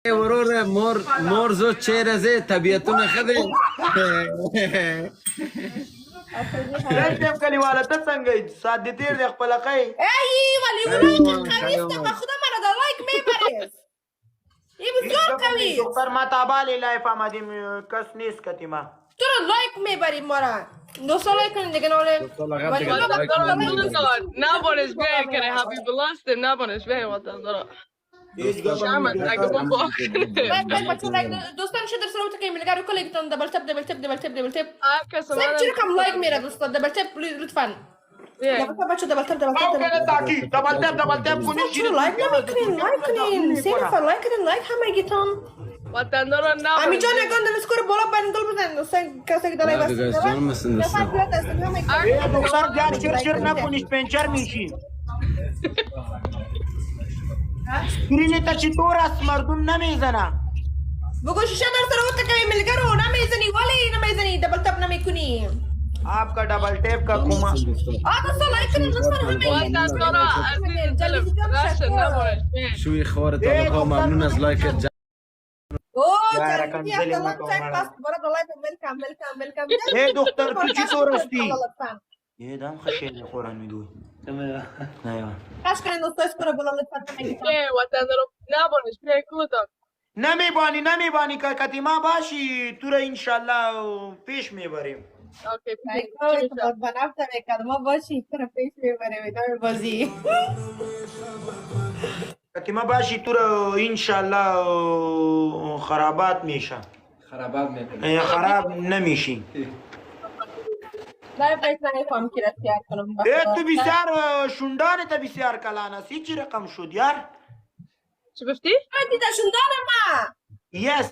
ورور مور زو چهره زی طبیعتونه خده راځم کلیواله ته څنګه یې ساعت دې تیر دی خپله ښایي ولی ولای قمیص ته به خدا مرا دا لایک میبریز این بزرگ قوی دختر ما تابالی لایف آمدیم کس نیست کتیما تو رو لایک میبری مرا 200 لایک کنید دیگه ناله نبانش بیایی کنه حبیب الله است نبانش بیایی وطن دارا شامت اگه با دوستان شو در سلامت که میلگارو کلیگتون دبل تپ دبل تپ دبل تپ دبل تپ کسا سب چی رقم لایک میره دوستان دبل تپ لطفا دبل تپ بچه دبل تپ دبل او تپ کنه تاکی دبل تپ کنی چرا لایک نمیکنین لایک کنین 3 نفر لایک کنین لایک همگیتون وطن دارا نبانش امی جان اگه اندل اسکور بالا بندل بزن سن کسی که دلای بس جان مسن دختر جان شر نکنیش پنچر میشی سکرین تا چی طور است مردم نمیزنه بگو شیشه در سلامت که میلگارو نمیزنی ولی نمیزنی دبل تپ نمیکنی आपका double tape का कुमा دوستان لایک کنین لطفا همگی وطن دارا عزیز دلم راشد نبانش بیایی شوی خوارت آقا ممنون از لایکت اوه یارا جان کم بیا دلی دلم مکو چک مارا. پاس برای دلای ویلکام ویلکام ویلکام ए دختر تو چی طور استی لطفا یه دم خشیل قرآن میگوی نه کاش کنین دوستا اسکور بالا لطفا همگی وطن دارا نبانش بیایی کلوتان نمیبانی که کتیما باشی تو را انشالله پیش میبریم اوکی بنفسه میکرد ما باشی تو رو پیش میبریم ادامه بازی کتیما باشی تو را انشالله خرابات میشه خراب نمیشی نه پیش نمیفهم که رسیار کنم تو بسیار شندانه بسیار کلان است چی رقم شد یار چی گفتی؟ دیده شندان ما یس